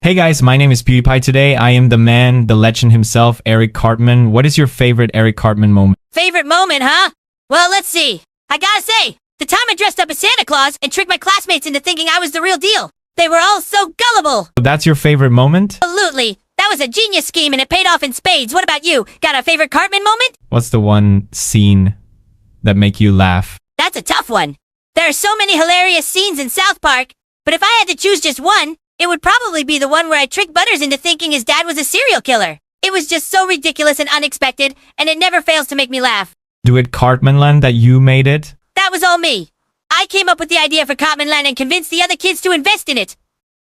Hey guys, my name is PewDiePie. Today I am the man, the legend himself, Eric Cartman. What is your favorite Eric Cartman moment? Favorite moment, huh? Well, let's see. I gotta say, the time I dressed up as Santa Claus and tricked my classmates into thinking I was the real deal. They were all so gullible. That's your favorite moment? Absolutely. That was a genius scheme and it paid off in spades. What about you? Got a favorite Cartman moment? What's the one scene that make you laugh? That's a tough one. There are so many hilarious scenes in South Park, but if I had to choose just one, it would probably be the one where I tricked Butters into thinking his dad was a serial killer. It was just so ridiculous and unexpected, and it never fails to make me laugh. Do it Cartmanland that you made it? That was all me. I came up with the idea for Cartmanland and convinced the other kids to invest in it.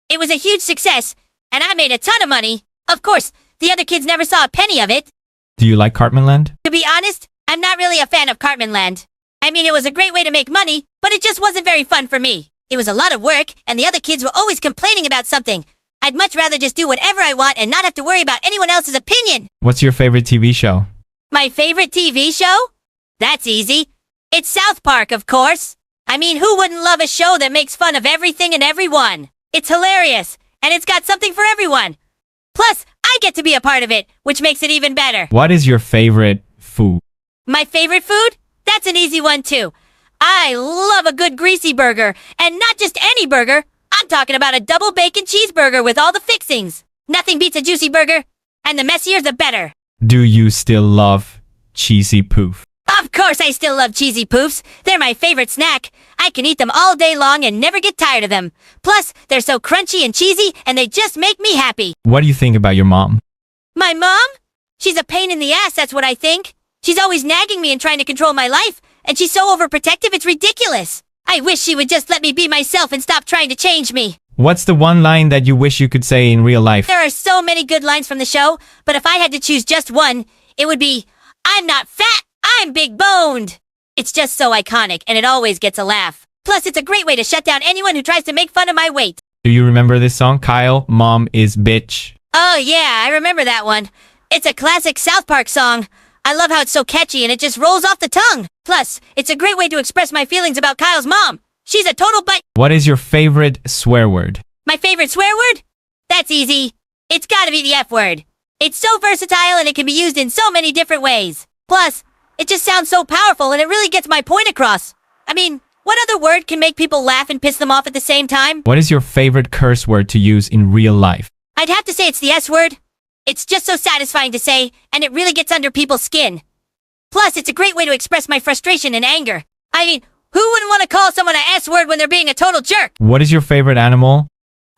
It was a huge success, and I made a ton of money. Of course, the other kids never saw a penny of it. Do you like Cartmanland? To be honest, I'm not really a fan of Cartmanland. I mean, it was a great way to make money, but it just wasn't very fun for me. It was a lot of work, and the other kids were always complaining about something. I'd much rather just do whatever I want and not have to worry about anyone else's opinion. What's your favorite TV show? My favorite TV show? That's easy. It's South Park, of course. I mean, who wouldn't love a show that makes fun of everything and everyone? It's hilarious, and it's got something for everyone. Plus, I get to be a part of it, which makes it even better. What is your favorite food? My favorite food? That's an easy one, too. I love a good greasy burger, and not just any burger. I'm talking about a double bacon cheeseburger with all the fixings. Nothing beats a juicy burger, and the messier the better. Do you still love cheesy poof? Of course I still love cheesy poofs. They're my favorite snack. I can eat them all day long and never get tired of them. Plus, they're so crunchy and cheesy, and they just make me happy. What do you think about your mom? My mom? She's a pain in the ass, that's what I think. She's always nagging me and trying to control my life. And she's so overprotective, it's ridiculous. I wish she would just let me be myself and stop trying to change me. What's the one line that you wish you could say in real life? There are so many good lines from the show, but if I had to choose just one, it would be, I'm not fat, I'm big-boned. It's just so iconic, and it always gets a laugh. Plus, it's a great way to shut down anyone who tries to make fun of my weight. Do you remember this song? Kyle, Mom is Bitch. Oh yeah, I remember that one. It's a classic South Park song. I love how it's so catchy and it just rolls off the tongue. Plus, it's a great way to express my feelings about Kyle's mom. She's a total butt. What is your favorite swear word? My favorite swear word? That's easy. It's gotta be the F word. It's so versatile and it can be used in so many different ways. Plus, it just sounds so powerful and it really gets my point across. I mean, what other word can make people laugh and piss them off at the same time? What is your favorite curse word to use in real life? I'd have to say it's the S word. It's just so satisfying to say, and it really gets under people's skin. Plus, it's a great way to express my frustration and anger. I mean, who wouldn't want to call someone an S-word when they're being a total jerk? What is your favorite animal?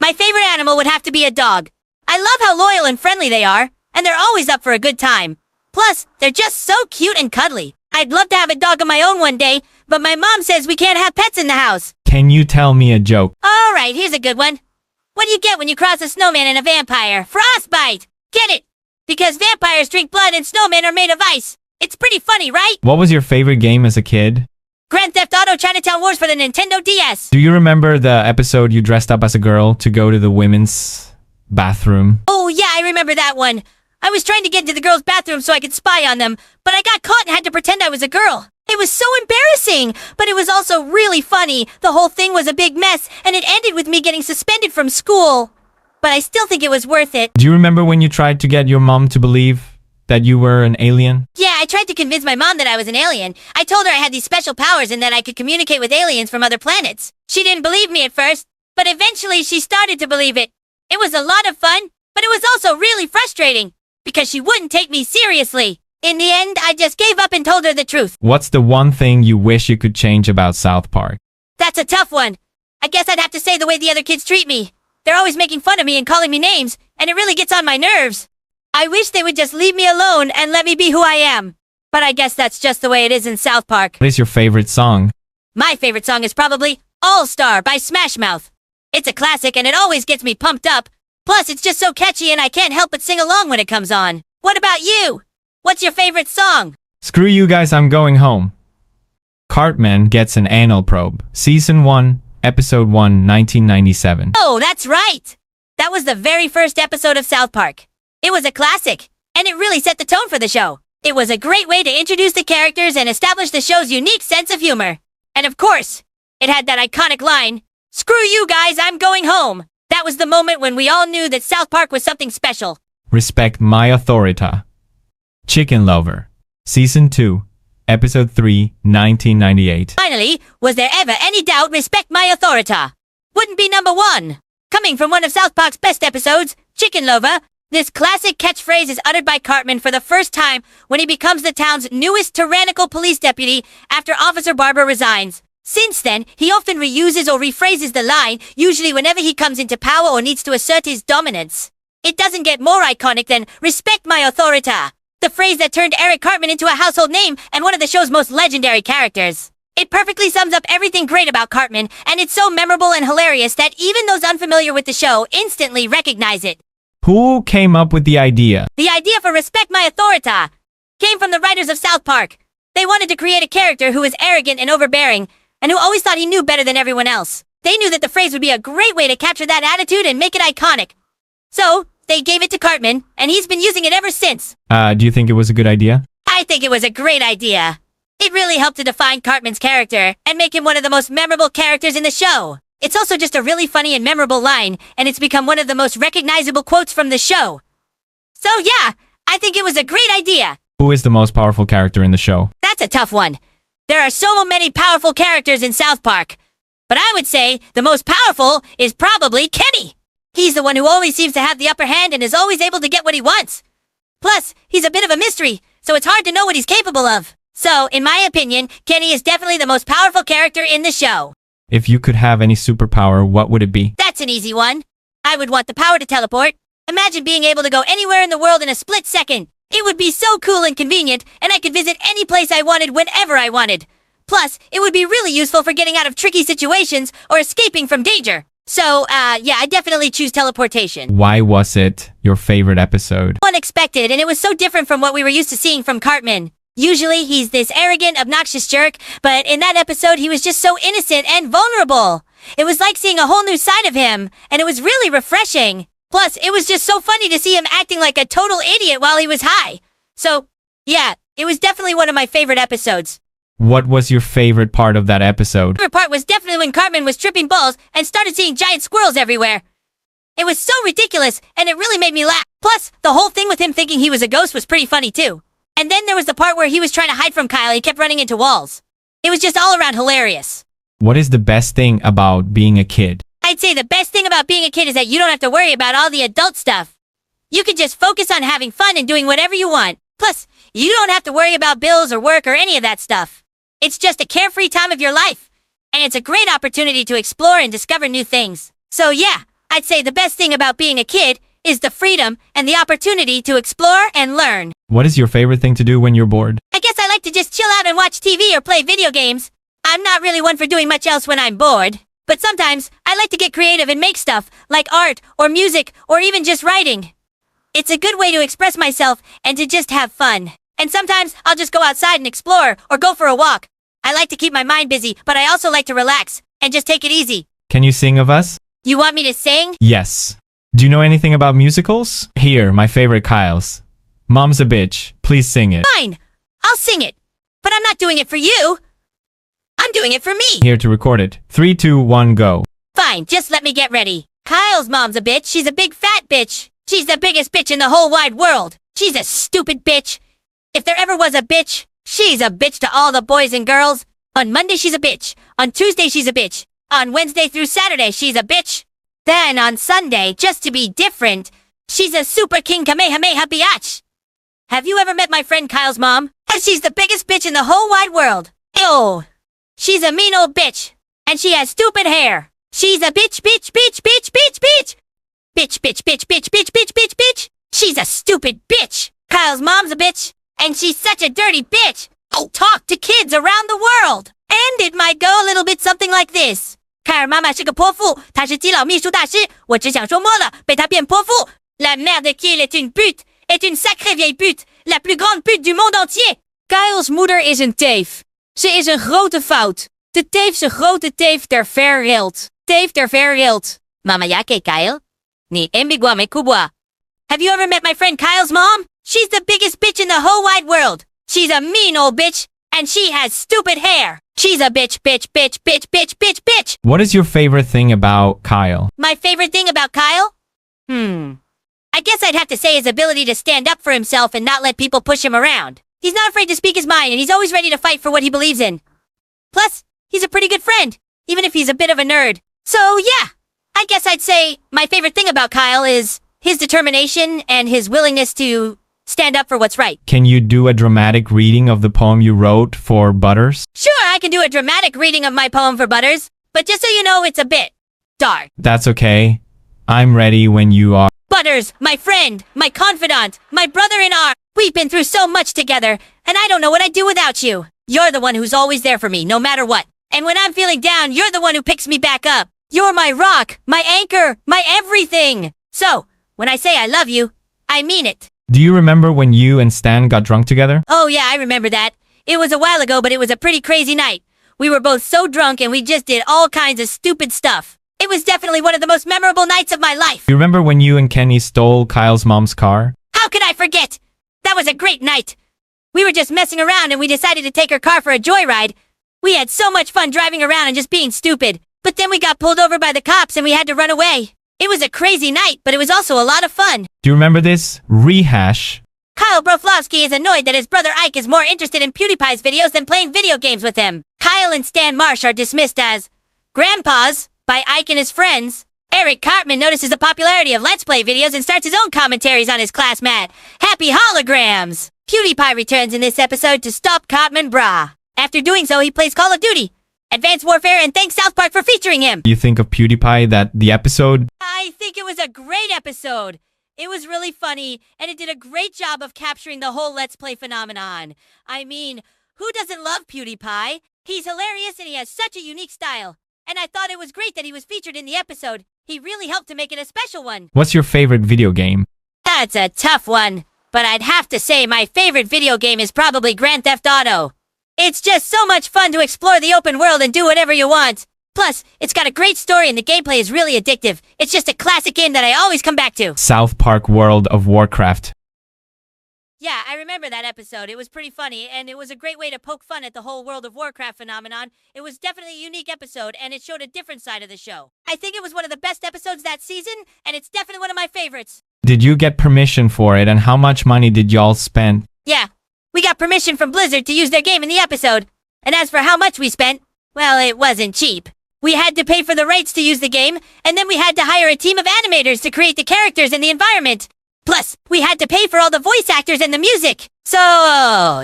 My favorite animal would have to be a dog. I love how loyal and friendly they are, and they're always up for a good time. Plus, they're just so cute and cuddly. I'd love to have a dog of my own one day, but my mom says we can't have pets in the house. Can you tell me a joke? Alright, here's a good one. What do you get when you cross a snowman and a vampire? Frostbite! Get it? Because vampires drink blood and snowmen are made of ice. It's pretty funny, right? What was your favorite game as a kid? Grand Theft Auto Chinatown Wars for the Nintendo DS. Do you remember the episode you dressed up as a girl to go to the women's bathroom? Oh yeah, I remember that one. I was trying to get into the girls' bathroom so I could spy on them, but I got caught and had to pretend I was a girl. It was so embarrassing, but it was also really funny. The whole thing was a big mess, and it ended with me getting suspended from school. But I still think it was worth it. Do you remember when you tried to get your mom to believe that you were an alien? Yeah, I tried to convince my mom that I was an alien. I told her I had these special powers and that I could communicate with aliens from other planets. She didn't believe me at first, but eventually she started to believe it. It was a lot of fun, but it was also really frustrating because she wouldn't take me seriously. In the end, I just gave up and told her the truth. What's the one thing you wish you could change about South Park? That's a tough one. I guess I'd have to say the way the other kids treat me. They're always making fun of me and calling me names, and it really gets on my nerves. I wish they would just leave me alone and let me be who I am. But I guess that's just the way it is in South Park. What is your favorite song? My favorite song is probably All Star by Smash Mouth. It's a classic and it always gets me pumped up. Plus, it's just so catchy and I can't help but sing along when it comes on. What about you? What's your favorite song? Screw you guys, I'm going home. Cartman gets an anal probe. Season 1, Episode 1, 1997. Oh, that's right! That was the very first episode of South Park. It was a classic, and it really set the tone for the show. It was a great way to introduce the characters and establish the show's unique sense of humor. And of course, it had that iconic line, "Screw you guys, I'm going home." That was the moment when we all knew that South Park was something special. Respect my authority. Chicken Lover. Season 2. Episode 3, 1998. Finally, was there ever any doubt respect my authority? Wouldn't be number one. Coming from one of South Park's best episodes, Chicken Lover, this classic catchphrase is uttered by Cartman for the first time when he becomes the town's newest tyrannical police deputy after Officer Barber resigns. Since then, he often reuses or rephrases the line, usually whenever he comes into power or needs to assert his dominance. It doesn't get more iconic than respect my authority, the phrase that turned Eric Cartman into a household name and one of the show's most legendary characters. It perfectly sums up everything great about Cartman, and it's so memorable and hilarious that even those unfamiliar with the show instantly recognize it. Who came up with the idea? The idea for respect my authority came from the writers of South Park. They wanted to create a character who was arrogant and overbearing, and who always thought he knew better than everyone else. They knew that the phrase would be a great way to capture that attitude and make it iconic. So, they gave it to Cartman, and he's been using it ever since. Do you think it was a good idea? I think it was a great idea. It really helped to define Cartman's character and make him one of the most memorable characters in the show. It's also just a really funny and memorable line, and it's become one of the most recognizable quotes from the show. So yeah, I think it was a great idea. Who is the most powerful character in the show? That's a tough one. There are so many powerful characters in South Park. But I would say the most powerful is probably Kenny. He's the one who always seems to have the upper hand and is always able to get what he wants. Plus, he's a bit of a mystery, so it's hard to know what he's capable of. So, in my opinion, Kenny is definitely the most powerful character in the show. If you could have any superpower, what would it be? That's an easy one. I would want the power to teleport. Imagine being able to go anywhere in the world in a split second. It would be so cool and convenient, and I could visit any place I wanted whenever I wanted. Plus, it would be really useful for getting out of tricky situations or escaping from danger. So, yeah, I definitely choose teleportation. Why was it your favorite episode? Unexpected, and it was so different from what we were used to seeing from Cartman. Usually, he's this arrogant, obnoxious jerk, but in that episode, he was just so innocent and vulnerable. It was like seeing a whole new side of him, and it was really refreshing. Plus, it was just so funny to see him acting like a total idiot while he was high. So, yeah, it was definitely one of my favorite episodes. What was your favorite part of that episode? My favorite part was definitely when Cartman was tripping balls and started seeing giant squirrels everywhere. It was so ridiculous, and it really made me laugh. Plus, the whole thing with him thinking he was a ghost was pretty funny too. And then there was the part where he was trying to hide from Kyle, he kept running into walls. It was just all around hilarious. What is the best thing about being a kid? I'd say the best thing about being a kid is that you don't have to worry about all the adult stuff. You can just focus on having fun and doing whatever you want. Plus, you don't have to worry about bills or work or any of that stuff. It's just a carefree time of your life. And it's a great opportunity to explore and discover new things. So yeah, I'd say the best thing about being a kid is the freedom and the opportunity to explore and learn. What is your favorite thing to do when you're bored? I guess I like to just chill out and watch TV or play video games. I'm not really one for doing much else when I'm bored. But sometimes, I like to get creative and make stuff, like art, or music, or even just writing. It's a good way to express myself and to just have fun. And sometimes, I'll just go outside and explore, or go for a walk. I like to keep my mind busy, but I also like to relax, and just take it easy. Can you sing of us? You want me to sing? Yes. Do you know anything about musicals? Here, my favorite Kyle's. Mom's a bitch. Please sing it. Fine. I'll sing it. But I'm not doing it for you. I'm doing it for me. Here to record it. 3, 2, 1, go. Fine, just let me get ready. Kyle's mom's a bitch. She's a big fat bitch. She's the biggest bitch in the whole wide world. She's a stupid bitch. If there ever was a bitch, she's a bitch to all the boys and girls. On Monday, she's a bitch. On Tuesday, she's a bitch. On Wednesday through Saturday, she's a bitch. Then on Sunday, just to be different, she's a super king Kamehameha biatch. Have you ever met my friend Kyle's mom? And she's the biggest bitch in the whole wide world. Ew. She's a mean old bitch. And she has stupid hair. She's a bitch, bitch, bitch, bitch, bitch, bitch. Bitch, bitch, bitch, bitch, bitch, bitch, bitch, bitch. She's a stupid bitch. Kyle's mom's a bitch. And she's such a dirty bitch. Oh, talk to kids around the world. And it might go a little bit something like this. 凯尔妈妈是个泼妇，她是基佬秘书大师。我只想说摸了，被她变泼妇。La mère de Kiel est une pute, est une sacrée vieille pute, la plus grande pute du monde entier. Kyle's moeder is een teef. Ze is een grote fout. De teefse grote teef der wereld. Teef der wereld. Mama yake Kyle? Ni embigwa me kubwa. Have you ever met my friend Kyle's mom? She's the biggest bitch in the whole wide world. She's a mean old bitch, and she has stupid hair. She's a bitch, bitch, bitch, bitch, bitch, bitch, bitch. What is your favorite thing about Kyle? My favorite thing about Kyle? I guess I'd have to say his ability to stand up for himself and not let people push him around. He's not afraid to speak his mind, and he's always ready to fight for what he believes in. Plus, he's a pretty good friend, even if he's a bit of a nerd. So, yeah, I guess I'd say my favorite thing about Kyle is his determination and his willingness to stand up for what's right. Can you do a dramatic reading of the poem you wrote for Butters? Sure, I can do a dramatic reading of my poem for Butters, but just so you know, it's a bit dark. That's okay. I'm ready when you are. Butters, my friend, my confidant, my brother-in-arms. We've been through so much together, and I don't know what I'd do without you. You're the one who's always there for me, no matter what. And when I'm feeling down, you're the one who picks me back up. You're my rock, my anchor, my everything. So, when I say I love you, I mean it. Do you remember when you and Stan got drunk together? Oh yeah, I remember that. It was a while ago, but it was a pretty crazy night. We were both so drunk and we just did all kinds of stupid stuff. It was definitely one of the most memorable nights of my life. You remember when you and Kenny stole Kyle's mom's car? How could I forget? That was a great night. We were just messing around and we decided to take her car for a joyride. We had so much fun driving around and just being stupid. But then we got pulled over by the cops and we had to run away. It was a crazy night, but it was also a lot of fun. Do you remember this? Rehash. Kyle Broflovsky is annoyed that his brother Ike is more interested in PewDiePie's videos than playing video games with him. Kyle and Stan Marsh are dismissed as grandpas by Ike and his friends. Eric Cartman notices the popularity of Let's Play videos and starts his own commentaries on his class mat. Happy holograms! PewDiePie returns in this episode to stop Cartman brah. After doing so, he plays Call of Duty, Advanced Warfare, and thanks South Park for featuring him. You think of PewDiePie that the episode? I think it was a great episode. It was really funny, and it did a great job of capturing the whole Let's Play phenomenon. I mean, who doesn't love PewDiePie? He's hilarious and he has such a unique style. And I thought it was great that he was featured in the episode. He really helped to make it a special one. What's your favorite video game? That's a tough one, but I'd have to say my favorite video game is probably Grand Theft Auto. It's just so much fun to explore the open world and do whatever you want. Plus, it's got a great story and the gameplay is really addictive. It's just a classic game that I always come back to. South Park World of Warcraft. Yeah, I remember that episode. It was pretty funny, and it was a great way to poke fun at the whole World of Warcraft phenomenon. It was definitely a unique episode, and it showed a different side of the show. I think it was one of the best episodes that season, and it's definitely one of my favorites. Did you get permission for it, and how much money did y'all spend? Yeah, we got permission from Blizzard to use their game in the episode. And as for how much we spent, well, it wasn't cheap. We had to pay for the rights to use the game, and then we had to hire a team of animators to create the characters and the environment. Plus, we had to pay for all the voice actors and the music. So,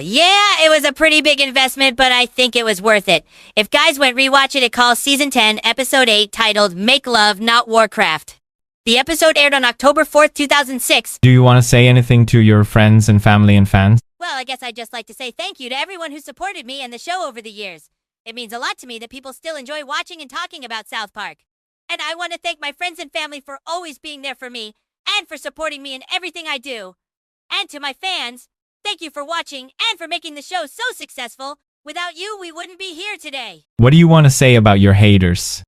yeah, it was a pretty big investment, but I think it was worth it. If guys went rewatch it, it calls Season 10, Episode 8, titled Make Love, Not Warcraft. The episode aired on October 4th, 2006. Do you want to say anything to your friends and family and fans? Well, I guess I'd just like to say thank you to everyone who supported me and the show over the years. It means a lot to me that people still enjoy watching and talking about South Park. And I want to thank my friends and family for always being there for me and for supporting me in everything I do. And to my fans, thank you for watching and for making the show so successful. Without you, we wouldn't be here today. What do you want to say about your haters?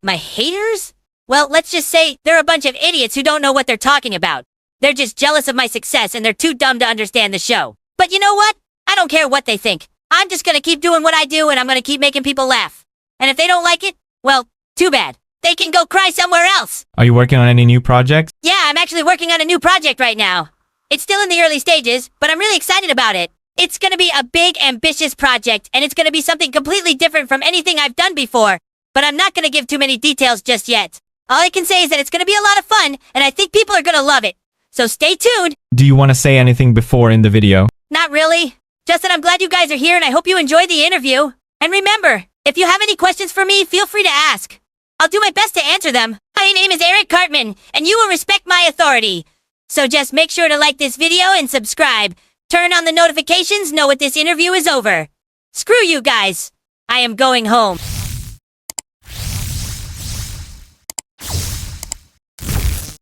My haters? Well, let's just say they're a bunch of idiots who don't know what they're talking about. They're just jealous of my success and they're too dumb to understand the show. But you know what? I don't care what they think. I'm just gonna keep doing what I do and I'm gonna keep making people laugh. And if they don't like it, well, too bad. They can go cry somewhere else. Are you working on any new projects? Yeah, I'm actually working on a new project right now. It's still in the early stages, but I'm really excited about it. It's gonna be a big, ambitious project, and it's gonna be something completely different from anything I've done before. But I'm not gonna give too many details just yet. All I can say is that it's gonna be a lot of fun, and I think people are gonna love it. So stay tuned. Do you want to say anything before in the video? Not really. Just that I'm glad you guys are here and I hope you enjoyed the interview. And remember, if you have any questions for me, feel free to ask. I'll do my best to answer them. My name is Eric Cartman, and you will respect my authority. So just make sure to like this video and subscribe. Turn on the notifications, know what this interview is over. Screw you guys. I am going home.